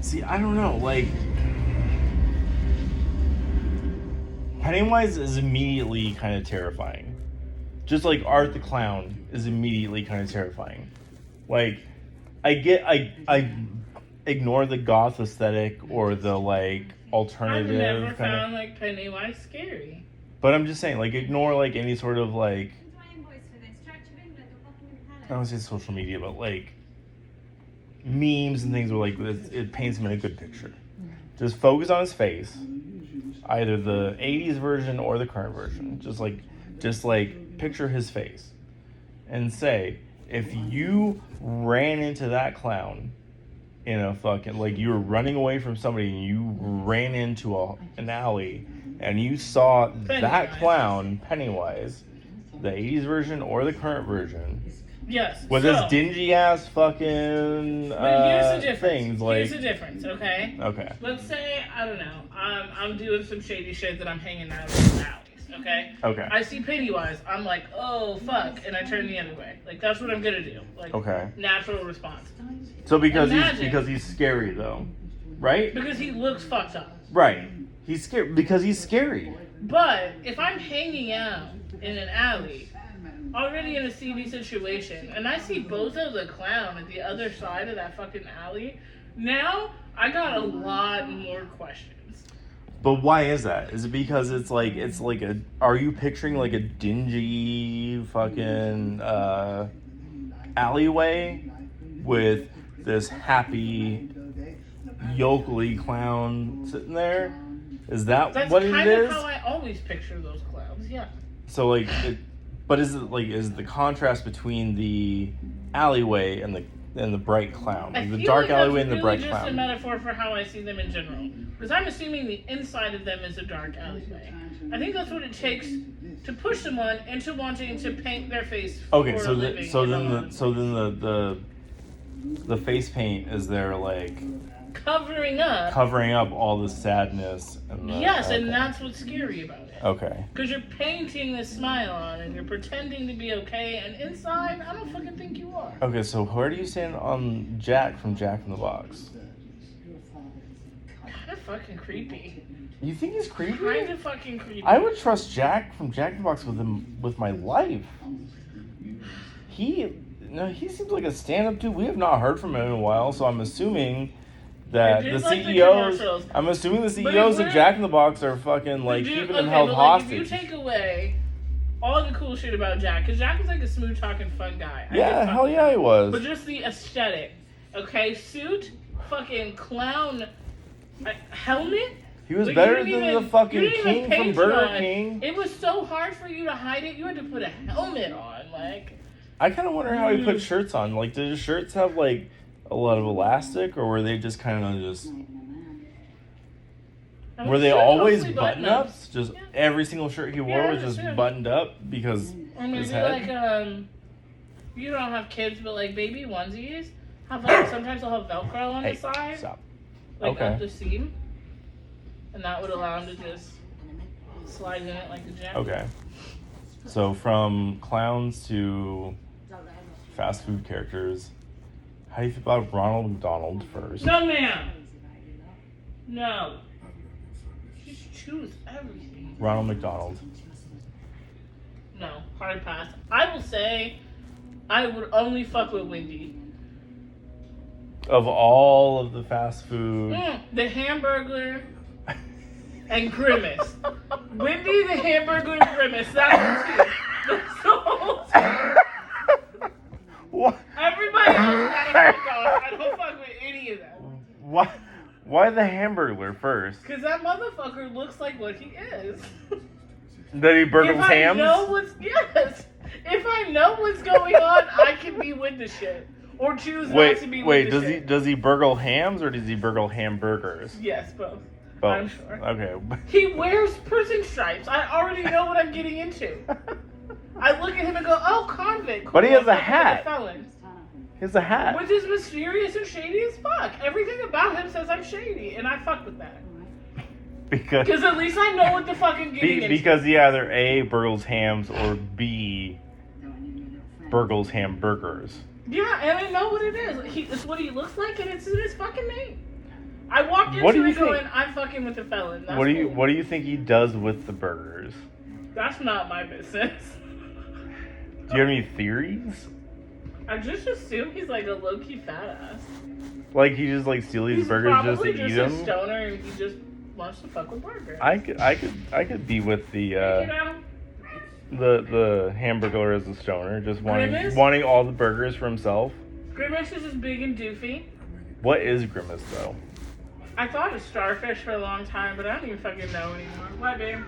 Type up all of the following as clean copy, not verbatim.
See, I don't know. Like, Pennywise is immediately kind of terrifying. Just like Art the Clown is immediately kind of terrifying. Like, I ignore the goth aesthetic or the like alternative. I've never found like Pennywise scary. But I'm just saying, like, ignore like any sort of like, I don't want to say social media, but like memes and things where like it paints him in a good picture. Just focus on his face, either the '80s version or the current version. Just like picture his face, and say, if you ran into that clown in a fucking, like, you were running away from somebody and you ran into an alley and you saw that clown, Pennywise, the '80s version or the current version. Yes. With this dingy ass fucking here's the difference. things, like, here's the difference, okay? Okay. Let's say, I don't know, I'm doing some shady shit that I'm hanging out in the alleys, okay? Okay. I see Pennywise, I'm like, oh fuck, and I turn the other way. Like, that's what I'm gonna do. Like, okay. Natural response. So because he's scary though, right? Because he looks fucked up. Right. He's scary because he's scary. But if I'm hanging out in an alley, already in a seedy situation, and I see Bozo the Clown at the other side of that fucking alley, now I got a lot more questions. But why is that? Is it because it's like a, are you picturing like a dingy fucking alleyway with this happy yokely clown sitting there? Is that That's what it is? That's kind of how I always picture those clowns, yeah. So like, but is it like, is the contrast between the alleyway and the bright clown, like the dark alleyway and the bright clown? Just a metaphor for how I see them in general, because I'm assuming the inside of them is a dark alleyway. I think that's what it takes to push someone into wanting to paint their face. Okay, so then the face paint is there like covering up all the sadness and yes, and that's what's scary about it. Okay. Because you're painting this smile on and you're pretending to be okay, and inside, I don't fucking think you are. Okay, so where do you stand on Jack from Jack in the Box? Kind of fucking creepy. You think he's creepy? Kind of fucking creepy. I would trust Jack from Jack in the Box with my life. He seems like a stand-up dude. We have not heard from him in a while, so I'm assuming that the CEOs of Jack in the Box are fucking like keeping him held hostage. If you take away all the cool shit about Jack, because Jack was like a smooth talking fun guy. Yeah, hell yeah he was. But just the aesthetic, okay? Suit, fucking clown, helmet. He was better than the fucking king from Burger King. It was so hard for you to hide it. You had to put a helmet on, like. I kind of wonder how he put shirts on. Like, did his shirts have like a lot of elastic, or were they just kind of just? Were they always button-ups? Just every single shirt he wore was just buttoned up because his head? Like, you don't have kids, but like baby onesies have like sometimes they'll have Velcro on the side, stop. Like up the seam, and that would allow him to just slide in it like a jet. Okay. So from clowns to fast food characters, how do you feel about Ronald McDonald first? No, ma'am. No. Just choose everything. Ronald McDonald. No, hard pass. I will say, I would only fuck with Wendy. Of all of the fast food, the Hamburglar and Grimace. Wendy, the Hamburglar, and Grimace. That's the two. That's the whole two. What? Everybody else gotta fuck off. I don't fuck with any of them. Why the Hamburglar first? Because that motherfucker looks like what he is. That he burgles hams? If I know what's going on, I can be with the shit. Or choose not to be with the shit. Does he burgle hams or does he burgle hamburgers? Yes, both. I'm sure. Okay. He wears prison stripes. I already know what I'm getting into. I look at him and go, oh, convict. Cool. But he has a hat. Felon. He has a hat. Which is mysterious and shady as fuck. Everything about him says I'm shady, and I fuck with that. Because at least I know what the fucking getting into. Because he either A, burgles hams, or B, burgles hamburgers. Yeah, and I know what it is. It's what he looks like, and it's in his fucking name. I walked What do into you it going, think- I'm fucking with a felon. That's What do you cool. What do you think he does with the burgers? That's not my business. Do you have any theories? I just assume he's like a low-key fat ass. Like he just like steal these He's burgers just to probably eat just a them? stoner and he just wants to fuck with burgers. I could be with the You know? the hamburger as a stoner, just Grimace? wanting all the burgers for himself. Grimace is just big and doofy. What is Grimace though? I thought of starfish for a long time, but I don't even fucking know anymore. Why, babe?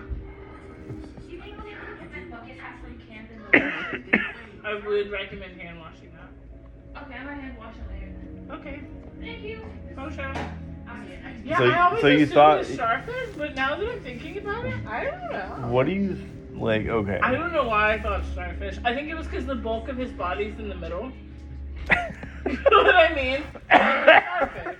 I would recommend hand washing that. Okay, I'm gonna hand wash it later. Okay. Thank you. Oh, sure. I'll see it. Yeah, So- I always so you assumed thought- it was starfish, but now that I'm thinking about it, I don't know. What do you like? Okay. I don't know why I thought starfish. I think it was because the bulk of his body's in the middle. You know what I mean? Like starfish.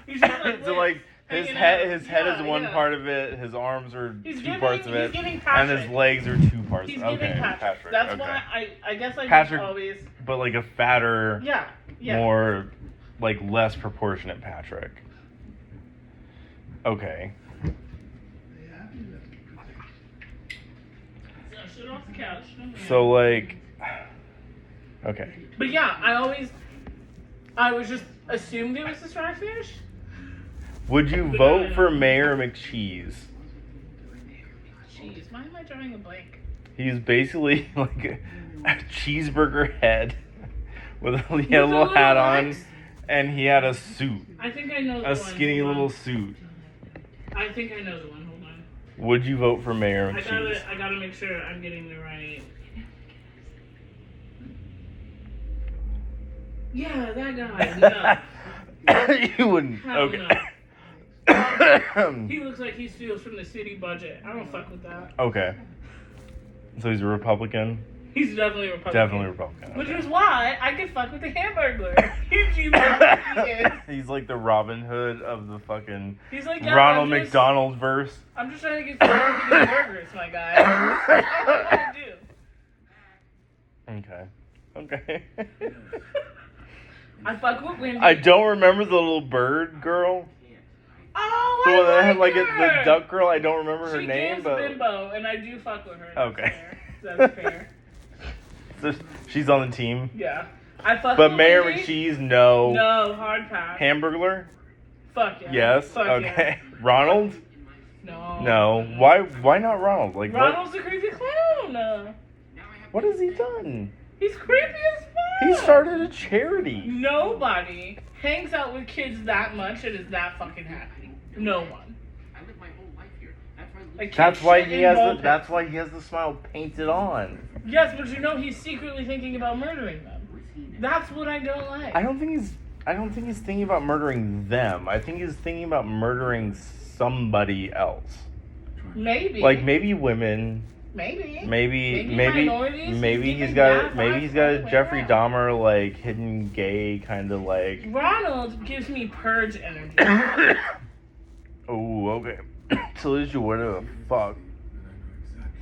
He's just like, So like his hanging head, out. his head is Yeah, one yeah. part of it. His arms are He's two giving- parts of he's it, giving and his Patrick. legs are two parts. He's Okay, giving Patrick. That's okay. why I guess I Patrick- just always. But like a fatter, Yeah. Yeah. more like less proportionate Patrick. Okay. So shit off the couch. So like, okay. But yeah, I was just assumed it was a starfish. Would you vote for Mayor McCheese? Jeez, why am I drawing a blank? He's basically like a cheeseburger head with he had a With little little hat on, legs? and he had a suit, I think I know the a one. skinny Hold little on. suit. I think I know the one. Hold on. Would you vote for Mayor I McCheese? gotta make sure I'm getting the right. Yeah, that guy. No. You wouldn't. Hell Okay. He looks like he steals from the city budget. I don't fuck with that. Okay. So he's a Republican? He's definitely a Republican. Definitely Republican. Which okay. is why I could fuck with the Hamburglar. He is. He's like the Robin Hood of the fucking He's like yeah, Ronald I'm just, McDonald verse. I'm just trying to get some these burgers, my guy. That's all I want to do. Okay. I fuck with Wendy. I don't remember the little bird girl. Oh, The I one that had like like her. the duck girl. I don't remember her She name, gives but bimbo, and I do fuck with her. That's Okay. fair. That's fair. so she's on the team. Yeah. I fuck But with Mayor Wendy. McCheese, no. No, hard pass. Hamburglar? Fuck yeah. Yes. Fuck Okay. Ronald? Yeah. No. No. Why not Ronald? Like Ronald's a creepy clown. what has he done? He's creepy as fuck. He started a charity. Nobody hangs out with kids that much and is that fucking happy. No one. I live my whole life here. That's why I live. That's why shit he in has ball the that's why he has the smile painted on. Yes, but you know he's secretly thinking about murdering them. That's what I don't like. I don't think he's thinking about murdering them. I think he's thinking about murdering somebody else. Maybe. Like maybe women, Maybe. maybe minorities. maybe Even he's got that maybe he's got a far Jeffrey away. Dahmer like hidden gay kind of like Ronald gives me purge energy. oh okay. So this you whatever the fuck.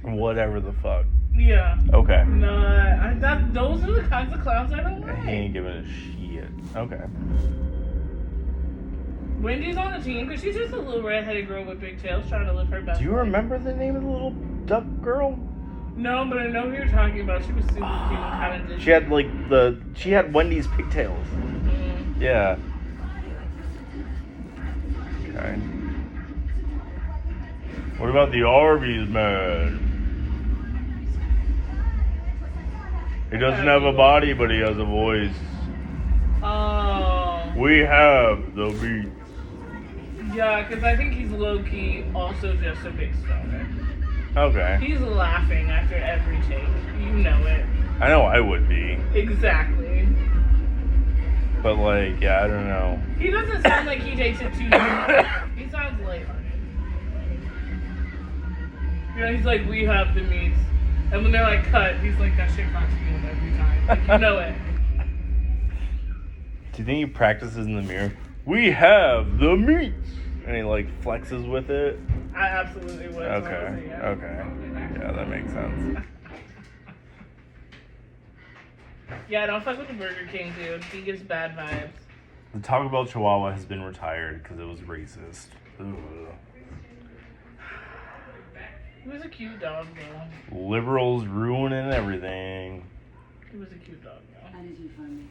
Whatever the fuck. Yeah. Okay. No, those are the kinds of clowns I don't He like. ain't giving a shit. Okay. Wendy's on the team because she's just a little redheaded girl with big tails trying to live her best Do you life. remember the name of the little duck girl? No, but I know who you're talking about. She was super cute and kind of Disney. She had like she had Wendy's pigtails. Mm. Yeah. Okay. What about the Arby's man? He doesn't have a body, but he has a voice. Oh. We have the beat. Yeah, because I think he's low-key also just a big stoner. Okay. He's laughing after every take. You know it. I know I would be, Exactly. but like, yeah, I don't know. He doesn't sound like he takes it too seriously. He sounds lighthearted. You know, he's like, we have the meats. And when they're like cut, he's like, that shit cracks me up every time. Like, you know it. Do you think he practices in the mirror? We have the meats, and he like flexes with it. I absolutely would. Okay. honestly, yeah. Okay. Yeah, that makes sense. Yeah, don't fuck with the Burger King, dude. He gives bad vibes. The Taco Bell Chihuahua has been retired because it was racist. Ugh. He was a cute dog, though. Liberals ruining everything. He was a cute dog, though. How did you find me?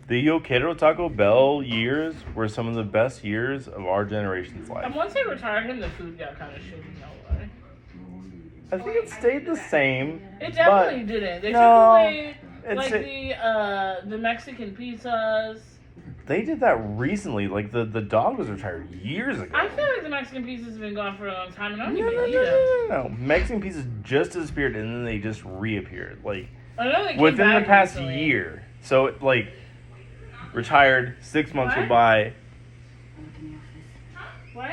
The Yo Quiero Taco Bell years were some of the best years of our generation's And life. once they retired him, the food got kind of shitty, no way. I think it stayed the same. It definitely didn't. They no, took away, it's the Mexican pizzas. They did that recently. Like, the dog was retired years ago. I feel like the Mexican pizzas have been gone for a long time, and I don't No, even no, eat no, them. no, no, no. Mexican pieces just disappeared and then they just reappeared. Like, I know they came within the back past recently. year. So, like, retired, 6 months What? go by. I look in the office. What?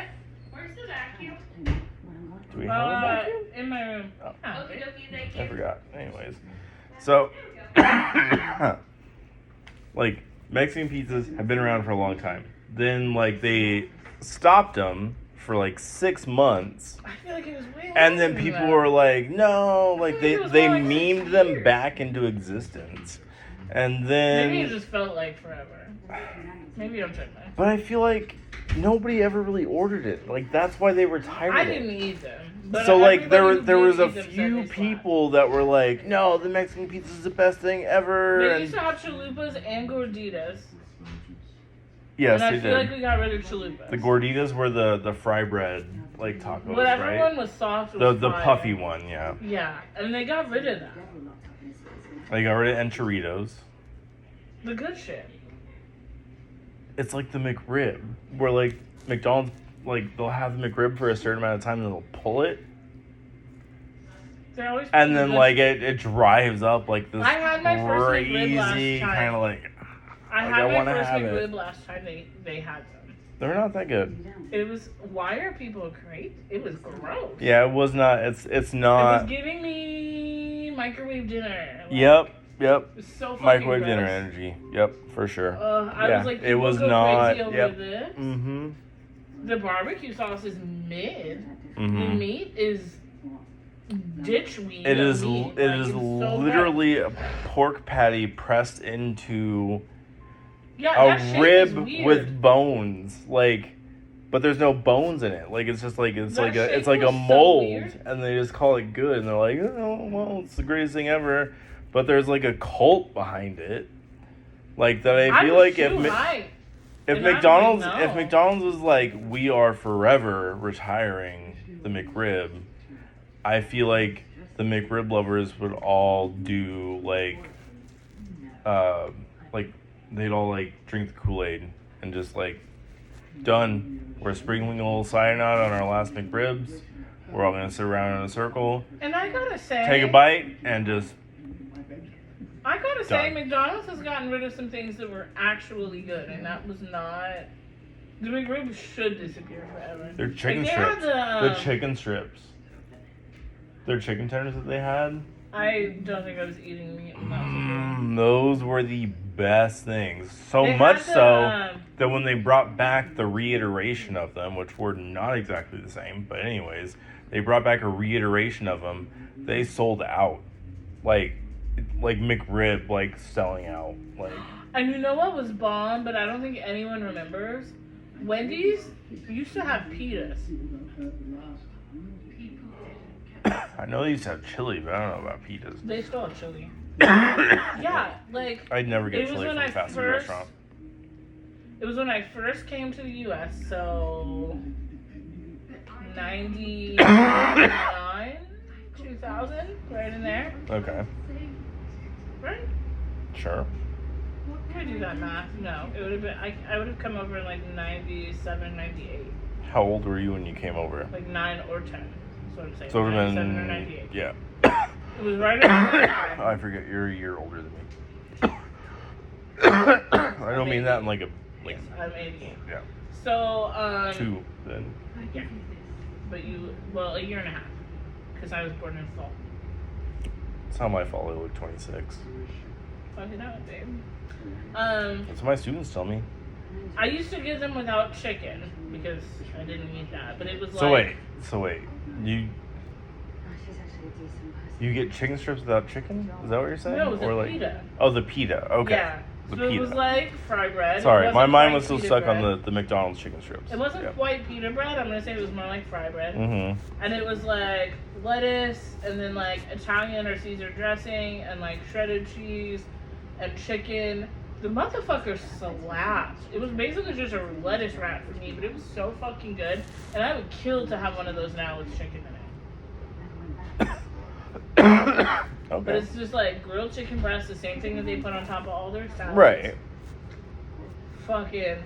Where's the vacuum? What I'm going Do we have a vacuum? In my room. Oh. Oh, Okie dokie, thank I you. forgot. Anyways. So, like, Mexican pizzas have been around for a long time. Then, like, they stopped them for, like, 6 months. I feel like it was way And then longer than people that. were like, no, like, think it was they more like 6 memed them years. back into existence. And Maybe it then, just felt like forever. Maybe I'm tripping. but I feel like nobody ever really ordered it. Like, that's why they retired I it. didn't eat them. But So, like, everybody who there was did a eat them said few they slapped. people that were like, no, the Mexican pizza is the best thing ever. They And used to have chalupas and gorditas. yes, and I they feel like did. we got rid of chalupas. The gorditas were the fry bread, like, tacos, Whatever right? one was soft was The fire. puffy one, yeah. Yeah, and they got rid of that. They got rid of enchiladas. The good shit. It's like the McRib, where, like, McDonald's, like, they'll have the McRib for a certain amount of time, and they'll pull it, They're always and pretty then, good. like, it drives up, like, this I had my first McRib last crazy time. kind of, like, I like, had I my wanna first have McRib it. last time they had them. They're not that good. It was, why are people great? It was gross. Yeah, it was not, it's It not, was giving me microwave dinner. Like, yep, It was so fucking microwave gross. dinner energy, yep, for sure. I Yeah, was like, it was people go not- crazy over yep. this. Mm-hmm, The barbecue sauce is mid. The mm-hmm. meat is ditch weed. It is, meat. it Like, is it's so literally a pork patty pressed into bad. Yeah, that a shape is rib weird. with bones, like, but there's no bones in it. Like, it's just like it's That like a shape it's like a was so mold, weird. and they just call it good, and they're like, oh well, it's the greatest thing ever. But there's like a cult behind it, like that. I feel like if too if hyped. And I'm McDonald's like, if no. McDonald's was like, we are forever retiring the McRib, I feel like the McRib lovers would all do like they'd all like drink the Kool-Aid and just like, done. We're sprinkling a little cyanide on our last McRibs. We're all gonna sit around in a circle, And I gotta say, take a bite, and just I gotta say, Done. McDonald's has gotten rid of some things that were actually good, and that was not. The McRib should disappear forever. their chicken Like, they had strips. the, The chicken strips. Their chicken tenders that they had. I don't think I was eating meat when that was a kid. Those were the best things. So They much had the, so that when they brought back the reiteration of them, which were not exactly the same, but anyways, they brought back a reiteration of them. They sold out, like McRib, like selling out, like. And you know what was bomb, but I don't think anyone remembers? Wendy's used to have pitas. I know they used to have chili, but I don't know about pitas. They still have chili. Yeah, like I'd never It get was chili when from I a fast food first- restaurant. it was when I first came to the U.S. So 99, 2000, right in there, Okay, right? sure. Can I do that math? No, it would have been. I would have come over in like 97, 98, How old were you when you came over? like 9 or 10. That's what I'm saying. So it would have 97 or been 98. yeah. It was right around that time. I forget, you're a year older than me. I don't mean that in like a like Yes, I'm 88. yeah. So 2 then. Yeah. But a year and a half, because I was born in fall. It's not my fault. I look 26. Fuck it out, babe. That's what my students tell me. I used to get them without chicken because I didn't eat that, but it was So like. wait, you She's actually a decent person. you get chicken strips without chicken? Is that what you're saying? No, it was or a like pita. oh, the pita. Okay. Yeah. The So it was pita. like fry bread. Sorry, It my wasn't mind quite was still pita stuck bread. on the McDonald's chicken strips. It wasn't Yeah. quite pita bread. I'm gonna say it was more like fry bread. Mm-hmm. And it was like lettuce and then like Italian or Caesar dressing and like shredded cheese and chicken. The motherfucker slapped. It was basically just a lettuce wrap for me, but it was so fucking good. And I would kill to have one of those now with chicken in it. But Okay. it's just like grilled chicken breast, the same thing that they put on top of all their salads. Right. Fucking.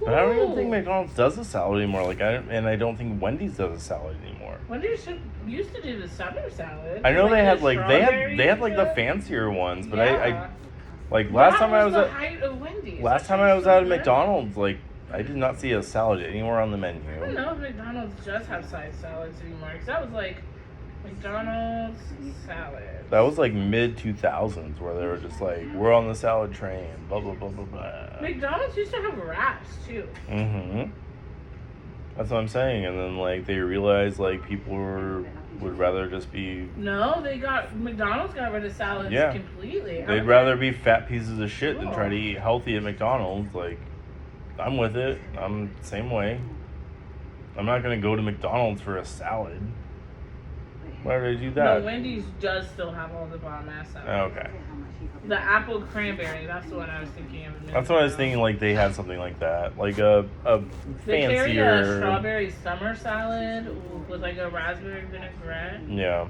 But I don't even Ooh. think McDonald's does a salad anymore. Like I don't think Wendy's does a salad anymore. Wendy's used to do the summer salad. I know Like they the had like they strawberry had like the shit. fancier ones, but Yeah. I like last That time I was the at height of Wendy's. last That time I was shit's so at good. McDonald's, like I did not see a salad anywhere on the menu. I don't know if McDonald's does have side salads anymore, because that was like McDonald's salad. That was like mid 2000s where they were just like, we're on the salad train, blah blah blah blah blah. McDonald's used to have wraps too. Mm-hmm. That's what I'm saying. And then like they realized like people would rather just be No, McDonald's got rid of salads Yeah. completely. they'd rather be fat pieces of shit than try to eat healthy at McDonald's. Like I'm with it. I'm the same way. I'm not gonna go to McDonald's for a salad. Why would I do No, that? Wendy's does still have all the bomb ass salads. Okay. The apple cranberry, that's the one I was thinking of. a minute That's what I was ago. thinking, like they had something like that. Like a They carried a fancier strawberry summer salad with like a raspberry vinaigrette. Yeah.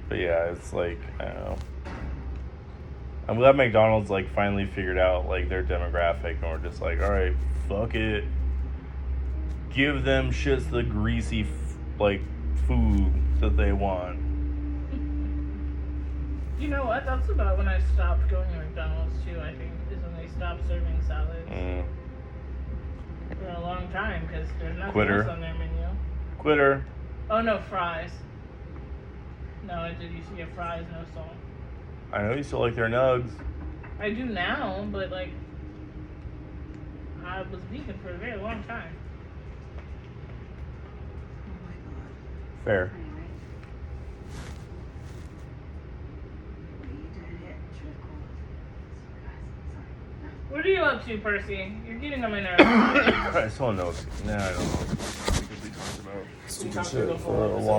But yeah, it's like I don't know. I'm glad McDonald's like finally figured out like their demographic and we're just like, alright, fuck it. Give them shits the greasy like food that they want. You know what? That's about when I stopped going to McDonald's too, I think, is when they stopped serving salads. For a long time, because there's nothing Quitter. else on their menu. Quitter. Oh no, fries. No, I did used to get fries, no salt. I know you still like their nugs. I do now, but like, I was vegan for a very long time. Fair. What are you up to, Percy? You're getting on my nerves. I still know. Nah, I don't know. We talked about stupid talked shit about for a before. long